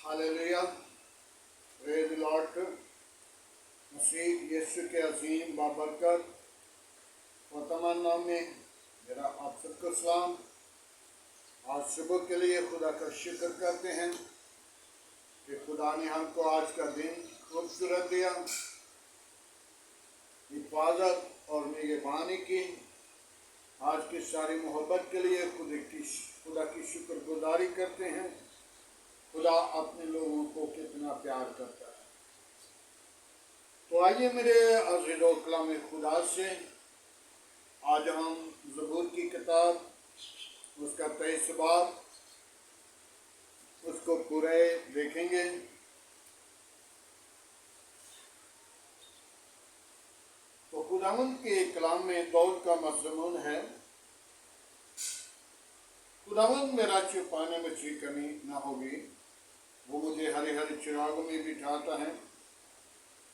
Hallelujah, praise the lord. मसीह यीशु के अजीम बाबरकत और तमाम नाम में मेरा आप सबको सलाम। आज सुबह के लिए खुदा का शुक्र करते हैं कि खुदा ने हमको आज का दिन खूबसूरत दिया, हिफाजत और निगहबानी की। आज की सारी मोहब्बत के लिए खुदा की शुक्रगुजारी करते हैं। खुदा अपने लोगों को कितना प्यार करता है। तो आइए मेरे अज़ीज़ो कलाम खुदा से आज हम ज़बूर की किताब उसका 23 बाब उसको पूरे देखेंगे। तो खुदावंद के कलाम में दौड़ का मज़मून है, खुदावंद मेरा छुपाने में कोई कमी ना होगी। वो मुझे हरे हरे चिरागों में बिठाता है,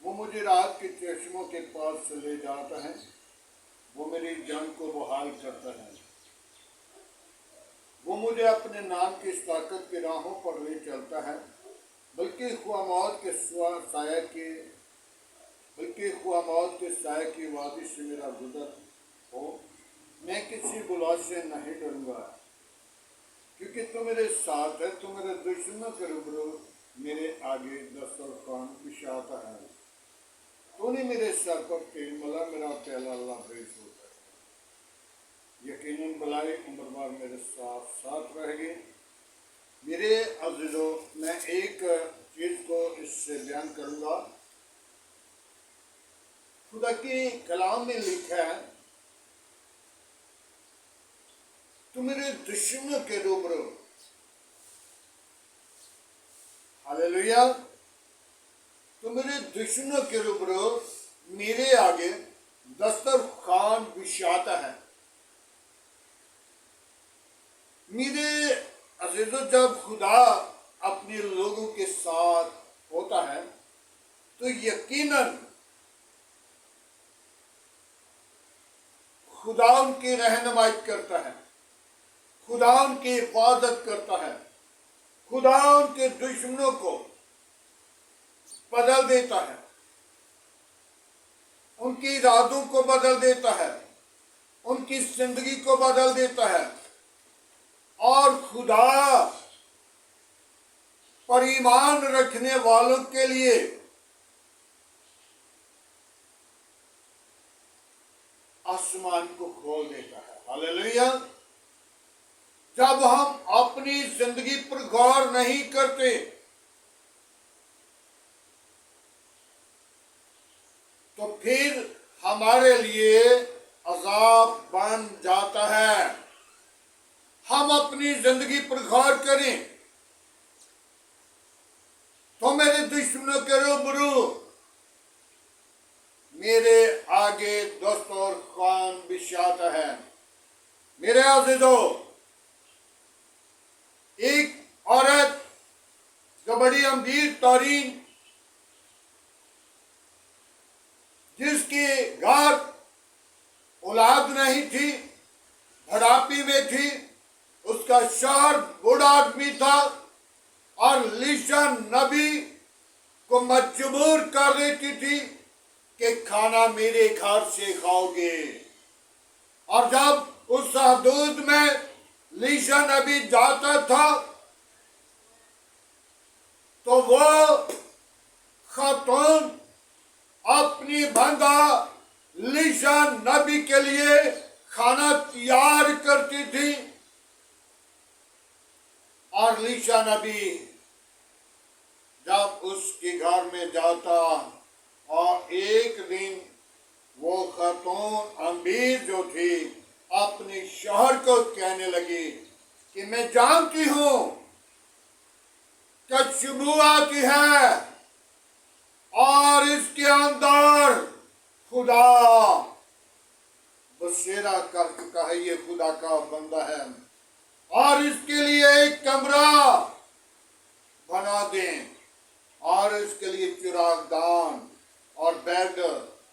वो मुझे रात के चश्मों के पास से ले जाता है, वो मेरी जान को बहाल करता है। वो मुझे अपने नाम की इस ताकत की राहों पर ले चलता है, बल्कि खुआ मौत के साये की वादी से मेरा गुजर हो, मैं किसी बुला से नहीं डरूंगा, क्योंकि तू मेरे साथ है। तू मेरे दुश्मनों के रूबरू मेरे आगे दस्तरखान बिछाता है। तूने मेरे सर पर तेल मला, मेरा प्याला लाबरेज होता है। यकीनन भलाई उम्र भर मेरे साथ साथ रहेगी। मेरे अज़ीज़ों, मैं एक चीज़ को इससे बयान करूँगा। खुदा की कलाम में लिखा है, तू मेरे दुश्मनों के रूबरू, हालेलुया, तो मेरे दुश्मनों के रूबरू मेरे आगे दस्तरखान बिछाता है। मेरे अज़ीज़ों, जब खुदा अपने लोगों के साथ होता है तो यकीनन खुदा उनकी रहनुमाई करता है, खुदा उनकी हिफाजत करता है, खुदा उनके दुश्मनों को बदल देता है, उनकी इरादों को बदल देता है, उनकी जिंदगी को बदल देता है। और खुदा पर ईमान रखने वालों के लिए आसमान को खोल देता है। हालेलुया। जब हम अपनी जिंदगी पर गौर नहीं करते तो फिर हमारे लिए अजाब बन जाता है। हम अपनी जिंदगी पर गौर करें तो मेरे दुश्मनों के रूबरू मेरे आगे दस्तरखान बिछाता है। मेरे अज़ीज़ों, एक औरत जो बड़ी अमीर तरीन, जिसके घर औलाद नहीं थी, बुढ़ापे में थी, उसका शौहर बूढ़ा आदमी था और लीशा नबी को मजबूर कर देती थी कि खाना मेरे घर से खाओगे। और जब उस हदूद में लीशा नबी जाता था तो वो खातून अपनी बंदा लीशा नबी के लिए खाना तैयार करती थी। और लीशा नबी जब उसके घर में जाता और एक दिन वो खातून अमीर जो थी अपने शौहर को कहने लगी कि मैं जानती हूं कि सुबह आती है और इसके अंदर खुदा बसेरा करके कहा ये खुदा का बंदा है और इसके लिए एक कमरा बना दें और इसके लिए चिरागदान और बेड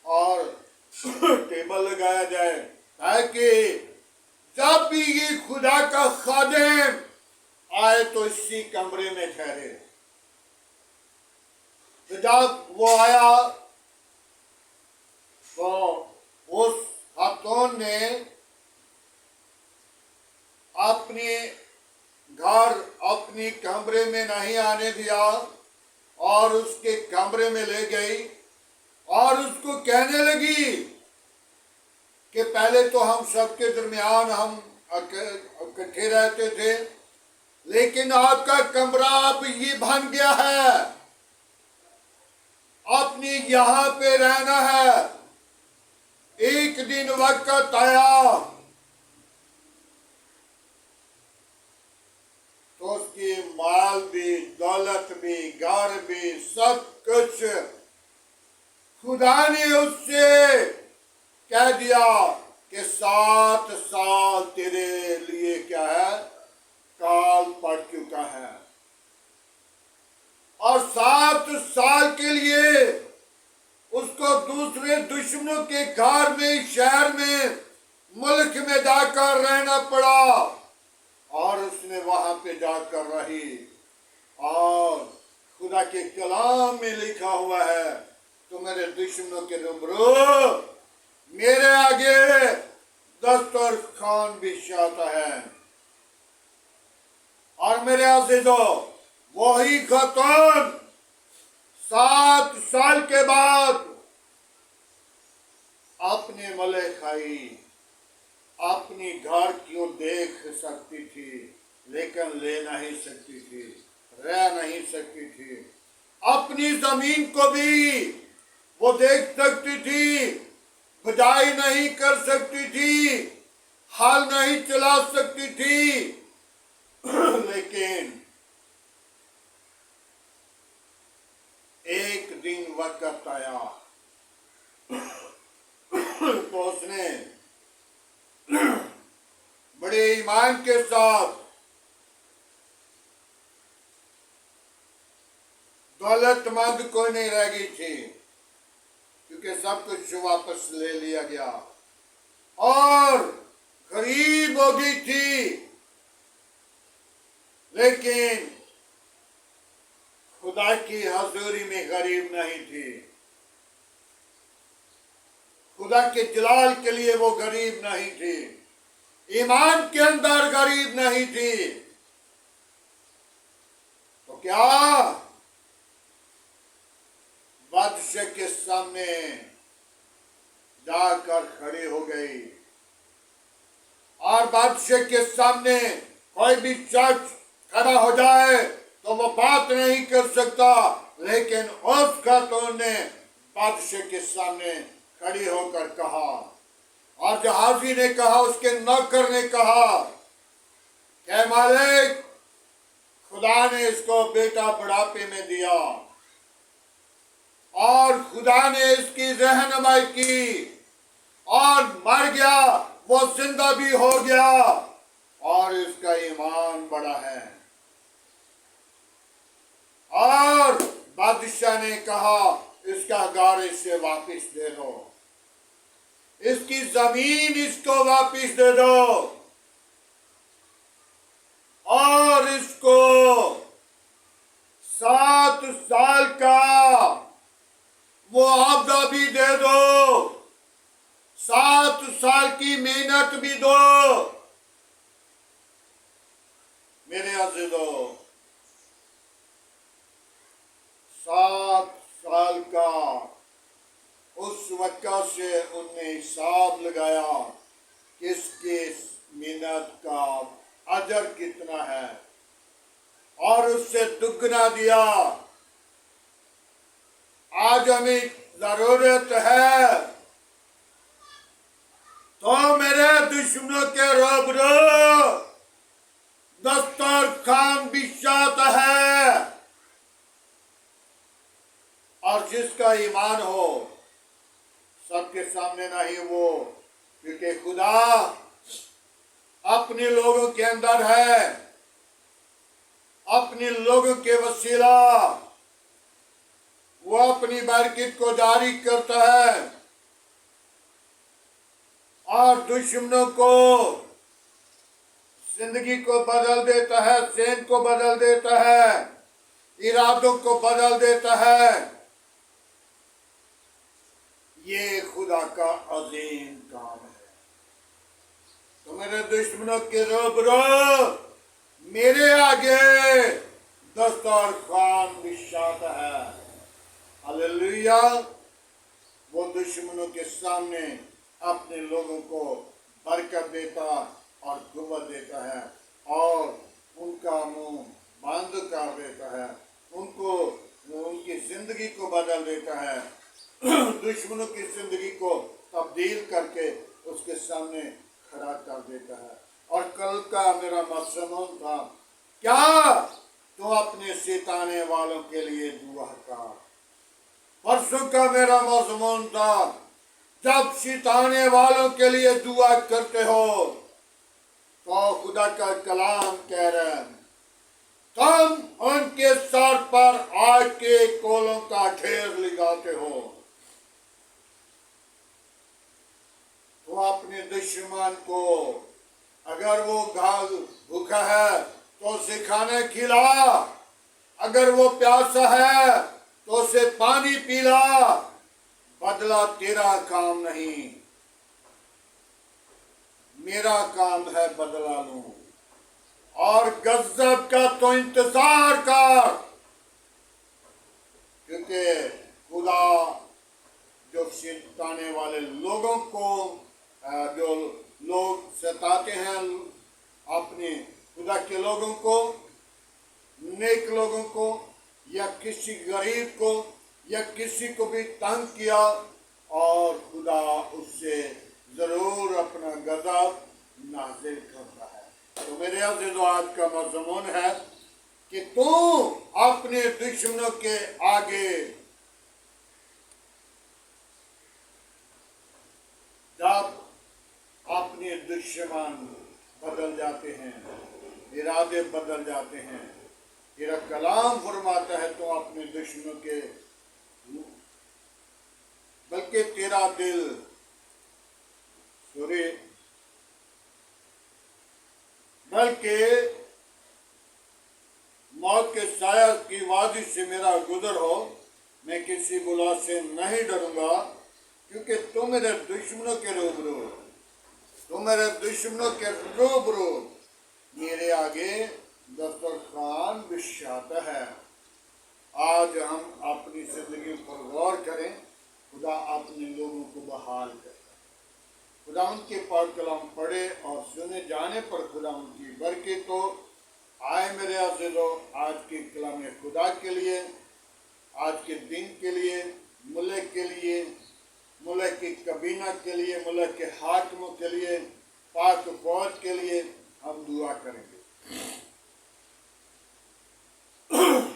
और टेबल लगाया जाए, ताकि जब भी ये खुदा का खादिम आए तो इसी कमरे में ठहरे। तो जब वो आया तो उस खातून ने अपने घर अपनी कमरे में नहीं आने दिया और उसके कमरे में ले गई और उसको कहने लगी कि पहले तो हम सबके दरमियान हम इकट्ठे रहते थे, लेकिन आपका कमरा अब ये बन गया है, अपनी यहाँ पे रहना है। एक दिन वक्त आया तो उसकी माल भी, दौलत भी, घर भी, सब कुछ खुदा ने उससे कह दिया कि 7 साल तेरे लिए क्या है, काल पड़ चुका है। और 7 साल के लिए उसको दूसरे दुश्मनों के घर में, शहर में, मुल्क में जाकर रहना पड़ा और उसने वहां पे जाकर रही। और खुदा के कलाम में लिखा हुआ है, तो मेरे दुश्मनों के रूबरू मेरे आगे दस्तरखान बिछाता है। और मेरे अज़ीज़ों, वही खातून 7 साल के बाद अपने मले खाई, अपनी घर क्यों देख सकती थी, लेकिन ले नहीं सकती थी, रह नहीं सकती थी। अपनी जमीन को भी वो देख सकती थी, खुदाई नहीं कर सकती थी, हल नहीं चला सकती थी, लेकिन एक दिन वक्त आया तो उसने बड़े ईमान के साथ दौलतमंद कोई नहीं रह गई थी, क्योंकि सब कुछ वापस ले लिया गया, और गरीब हो गई थी, लेकिन खुदा की हजूरी में गरीब नहीं थी। खुदा के जलाल के लिए वो गरीब नहीं थी, ईमान के अंदर गरीब नहीं थी। तो क्या बादशाह के सामने जाकर खड़ी हो गई, और बादशाह के सामने कोई भी शख्स खड़ा हो जाए तो वो बात नहीं कर सकता, लेकिन उस खातून ने बादशाह के सामने खड़ी होकर कहा, और जहाजी ने कहा, उसके नौकर ने कहा कि मालिक, खुदा ने इसको बेटा बुढ़ापे में दिया और खुदा ने इसकी रहनुमाई की और मर गया, वो जिंदा भी हो गया और इसका ईमान बड़ा है। और बादशाह ने कहा, इसका घर इसे वापिस दे दो, इसकी जमीन इसको वापिस दे दो, और इसको 7 साल का मुआवजा भी दे दो, 7 साल की मेहनत भी दो। मेरे अज़ीज़ों, 7 साल का उस वक्त से उनने हिसाब लगाया कि इसके मेहनत का अजर कितना है, और उससे दुगना दिया। आज हमें जरूरत है तो मेरे दुश्मनों के रूबरू दस्तरखान बिछाता है, और जिसका ईमान हो सबके सामने नहीं वो, क्योंकि खुदा अपने लोगों के अंदर है, अपने लोगों के वसीला वो अपनी बरकत को जारी करता है, और दुश्मनों को जिंदगी को बदल देता है, ज़हन को बदल देता है, इरादों को बदल देता है। ये खुदा का अजीम काम है। तो मेरे दुश्मनों के रूबरू मेरे आगे दस्तरखान बिछाता है। हालेलुया। वो दुश्मनों के सामने अपने लोगों को बरकत देता और कुव्वत देता है और उनका मुंह बंद कर देता है, उनको उनकी जिंदगी को बदल देता है, दुश्मनों की जिंदगी को तब्दील करके उसके सामने खड़ा कर देता है। और कल का मेरा मज़मून था, क्या तू अपने सिताने वालों के लिए दुआ कर। परसों का मेरा मज़मून था, जब सिताने वालों के लिए दुआ करते हो तो खुदा का कलाम कह रहा है, तुम उनके सर पर आग के कोलों का ढेर लगाते हो। तो अपने दुश्मन को अगर वो भूखा है तो उसे खाना खिला, अगर वो प्यासा है तो उसे पानी पिला। बदला तेरा काम नहीं, मेरा काम है बदला लूं। और गज़ब का तो इंतजार कर, क्योंकि खुदा जो सताने वाले लोगों को, जो लोग सताते हैं अपने खुदा के लोगों को, नेक लोगों को, या किसी गरीब को या किसी को भी तंग किया, और खुदा उससे जरूर अपना गज़ब नाज़िल करता है। तो मेरे अज़ीज़ों, आज का मज़मून है कि तू अपने दुश्मनों के आगे जब अपने दुश्मन बदल जाते हैं, इरादे बदल जाते हैं, तेरा कलाम फरमाता है तो अपने दुश्मनों के, बल्कि तेरा दिल बल्कि मौत के साया की वादी से मेरा गुजर हो, मैं किसी बुला से नहीं डरूंगा, क्योंकि तुम मेरे दुश्मनों के रूबरू, तुम मेरे दुश्मनों के रूबरू मेरे आगे दस्तरखान बिछाता है। आज हम अपनी जिंदगी पर गौर करें, खुदा अपने लोगों को बहाल करे। खुदा उनके पाक कलाम पढ़े और सुने जाने पर खुदा उनकी बरकत तो आए। मेरे अज़ीज़ों, आज के कलाम खुदा के लिए, आज के दिन के लिए, मुल्क के लिए, मुल्क की कबीना के लिए, मुल्क के हाकिमों के लिए, पाक फौज के लिए हम दुआ करेंगे।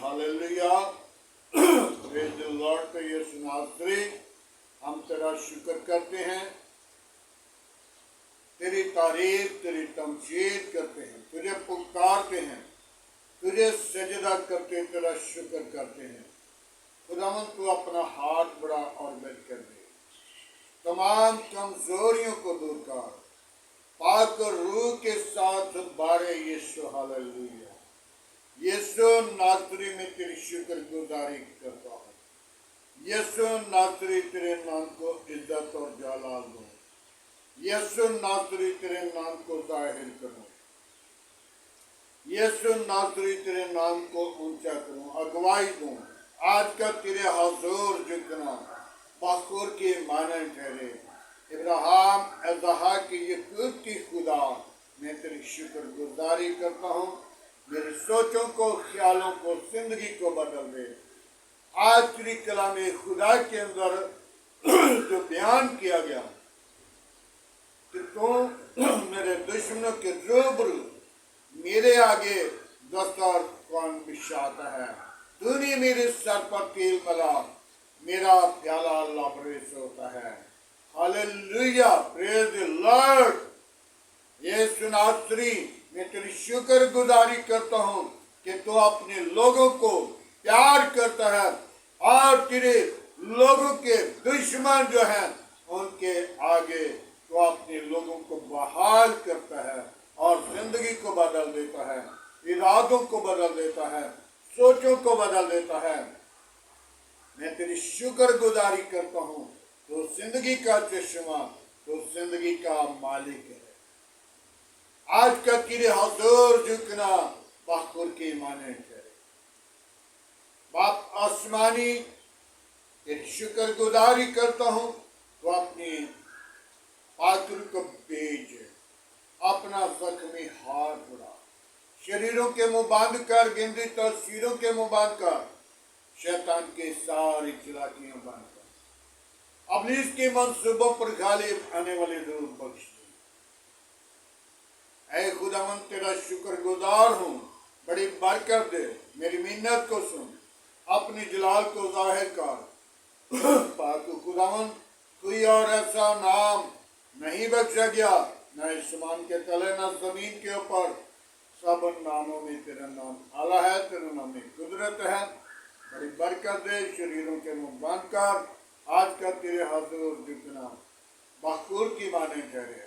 Hallelujah, praise the Lord. तो यीशु नासरी, हम तेरा शुक्र करते हैं, तेरी तारीफ, तेरी तमजीद करते हैं, तुझे पुकारते हैं, तुझे सजदा करते, तेरा शुक्र करते हैं। खुदावन तू अपना हाथ बढ़ा और मदद कर दे, तमाम कमजोरियों को दूर कर, पाक रूह के साथ बारे यीशु। हालेलुया। यीशु नासरी में तेरी शुक्रगुजारी करता हूँ। यीशु नासरी, तेरे नाम को इज्जत और जलाल दूँ। यीशु नासरी, तेरे नाम को जाहिर करूँ। यीशु नासरी, तेरे नाम को ऊंचा करूँ, अगुवाई दूँ। आज का तेरे हुजूर झुकना बखूर के माने ठहरे। इब्राहिम इसहाक की यकूब की खुदा, मैं तेरी शुक्रगुजारी करता हूँ। मेरे सोचों को, ख्यालों को, जिंदगी को बदल दे। आज तेरी कलाम खुदा के अंदर जो बयान किया गया कि तू मेरे दुश्मनों के रूबरू मेरे आगे दस्तरखान बिछाता है, तूने मेरे सर पर तेल मला, मेरा प्याला लबरेज होता है। Hallelujah, praise the lord. Yeshu नासरी, मैं तेरी शुक्रगुजारी करता हूँ कि तू अपने लोगों को प्यार करता है और तेरे लोगों के दुश्मन जो हैं उनके आगे तो अपने लोगों को बहाल करता है और जिंदगी को बदल देता है, इरादों को बदल देता है, सोचों को बदल देता है। मैं तेरी शुक्रगुजारी करता हूँ तो जिंदगी का चश्मा, तो जिंदगी का मालिक है। आज का तेरे हजूर झुकना बखुर की माने ठहरे। बाप आसमानी, तेरी शुक्र गुजारी करता हूँ, तो अपनी पात्र को भेज, अपना जख्मी हाथ उड़ा, शरीरों के मुंह बांध कर, गिनती तस्वीरों के मुंह बांध कर, शैतान के सारी चिलाकियां बंद कर, अबलीस के मंसूबों पर गालिब आने वाले लोग बख्श दे। ऐ खुदावन तेरा शुक्र गुजार हूँ, बड़ी बरकत दे, मेरी मिन्नत को सुन, अपनी जलाल को जाहिर कर। पाक खुदावन, कोई और ऐसा नाम नहीं बख्शा गया, न आसमान के तले न जमीन के ऊपर, सब नामों में तेरा नाम आला है, तेरा नाम में कुदरत है। बड़ी बरकत दे, शरीरों के मुंह बंद कर, आज का तेरे हजूर झुकना बखूर की माने ठहरे।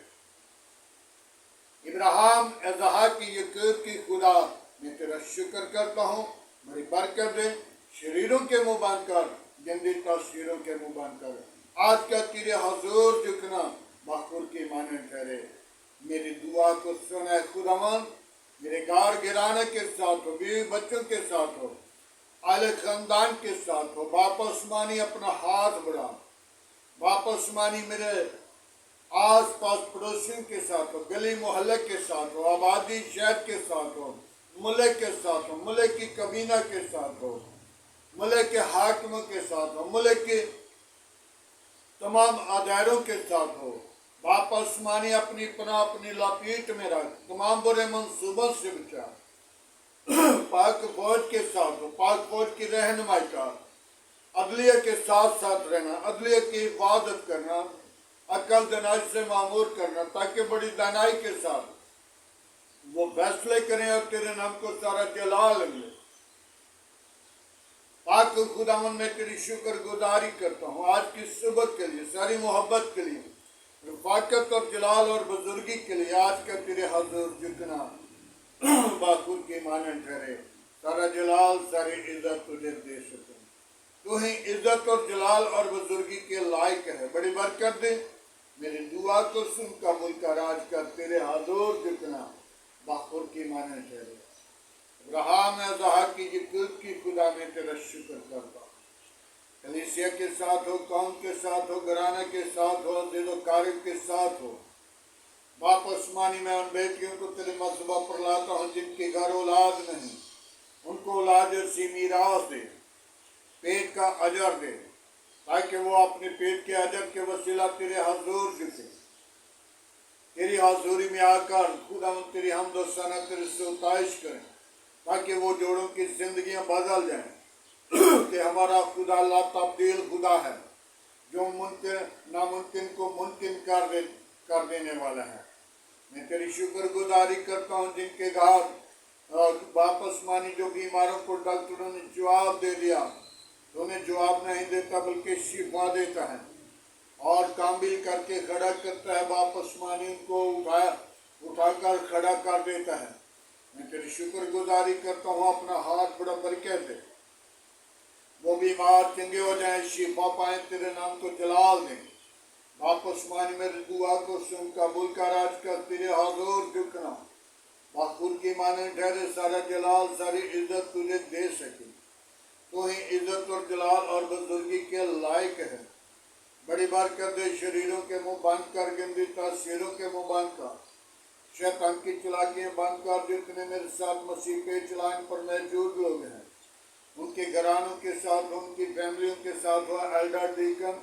इब्राहिम इज़हाक की याकूब की खुदा, मैं तेरा शुक्र करता हूँ, बड़ी बरकत दे, शरीरों के मुंह बंद कर, गंदी तस्वीरों के मुंह बंद कर, आज का तेरे हजूर झुकना बखूर की माने ठहरे। मेरी दुआ को सुना खुदावन, मेरे गार गिराने के साथ हो, बीवी बच्चों के साथ हो, आले खानदान के साथ हो। बाप आसमानी अपना हाथ बढ़ा, बाप आसमानी मेरे आस पास पड़ोसियों के साथ हो, गली मोहल्ले के साथ हो, आबादी शहर के साथ हो, मुल्क के साथ हो, मुल्क की कबीना के साथ हो, मुल्क के हाकिमों के साथ हो, मुल्क के तमाम अदारों के साथ हो। बाप आसमानी अपनी पनाह अपनी लपेट में रख, तमाम बुरे मंसूबों से बचा। पाक फौज के साथ हो, पाक फौज की रहनुमाई का, अदलिया के साथ साथ रहना, अदलिया की इबादत करना, अकल दनाई से मामूर करना, ताकि बड़ी दानाई के साथ वो फैसले करें और तेरे नाम को सारा जलाल मिले। पाक खुदावन में तेरी शुक्र गुजारी करता हूँ आज की सुबह के लिए, सारी मोहब्बत के लिए, रफाकत और जलाल और बुजुर्गी के लिए। आज का तेरे हजूर झुकना बाखुर के माने ठहरे, सारा जलाल सारी इज्जत तुझे दे सकूं, तू ही इज्जत और जलाल और बुजुर्गी के लायक है। बड़ी बरकत दे, मेरी दुआ को सुन कबूल कर, आज का तेरे हजूर झुकना बाखुर की माने ठहरे। इब्राहिम इज़हाक की याकूब की खुदा में तेरा शुक्र करता हूँ। कलीसिया के साथ हो, कौम के साथ हो, घराने के साथ हो, दिलो कारब के साथ हो। बाप आसमानी में उन बेटियों को तेरे मज़हबा पर लाता हूँ जिनके घर औलाद नहीं, उनको औलाद सी मीरास दे, पेट का अजर दे, ताकि वो अपने पेट के अजर के वसीला तेरे हजूर झुके, तेरी हजूरी में आकर खुदा तेरी हमद व सना तेरे स्तुतिश करें, ताकि वो जोड़ों की जिंदगियां बदल जाएं। कि हमारा खुदा अल्लाह तब्दील खुदा है, जो मुमकिन नामुमकिन को मुमकिन कर देने वाला है। मैं तेरी शुक्र गुजारी करता हूँ जिनके घर बाप आसमानी जो बीमारों को डॉक्टरों ने जवाब दे दिया, तो उन्हें जवाब नहीं देता बल्कि शिफा देता है और काबिल करके खड़ा करता है। बाप आसमानी उनको उठाकर खड़ा कर देता है। मैं तेरी शुक्र गुजारी करता हूँ, अपना हाथ बड़ा बरकत दे, वो बीमार चंगे हो जाए, शिफा पाए, तेरे नाम को जलाल दें। बाप आसमानी मेरी दुआ को सुन कबूल कर, आज का तेरे हजूर झुकना बाखुर की माने ठहरे, सारा जलाल सारी इज्जत तुझे दे सके, तो ही इज्जत और जलाल और बुजुर्गी के लायक है। बड़ी बरकत दे, शरीरों के मुंह बंद कर, गंदी तस्वीरों के मुंह बंद कर, शैतान की चलाकियां बंद कर। जितने मेरे साथ मसीह पे चलान पर मौजूद लोग हैं, उनके घरानों के साथ, उनकी फैमिलियों के साथ हो, एल्डर डीकन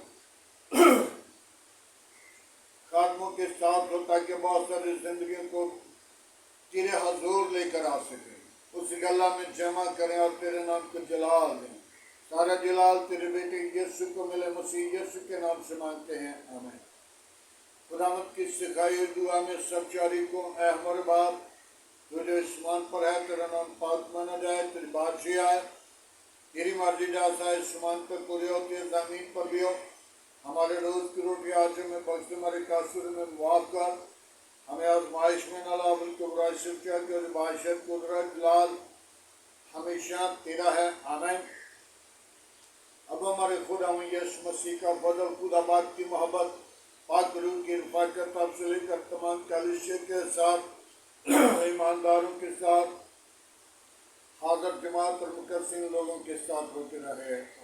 खादमों के साथ हो, ताकि बहुत सारी जिंदगियों को तेरे हजूर लेकर आ सके, उस गला में जमा करें और तेरे नाम को जलाल दें। सारा जलाल तेरे बेटे यीशु को मिले, मसीह यीशु के नाम से मांगते हैं, आमीन। खुदावंद की सिखाई हुई दुआ में सब शरीकों, ऐ हमारे बाप जो जो आसमान पर है, तेरा नाम पाक माना जाए, तेरी बादशाही आए, तेरी मर्जी जैसा आसमान पर पूरी होती है जमीन पर भी हो। हमारे रोज की रोटी आज हमें बख्श, हमारे कासूर में मुआफ कर, हमें आजमाइश में न ला, बल्कि बुराई से बचा, क्योंकि बादशाह कुदरत जलाल हमेशा तेरा है, आमीन। अब हमारे खुदा यीशु मसीह का फजल, खुदा बाप की मोहब्बत, पाक रूह की रफ़ाकत आप से लेकर तमाम कलीसिया के साथ, ईमानदारों के साथ, हाज़िर जमात और मुकर्रसिन लोगों के साथ होते रहे।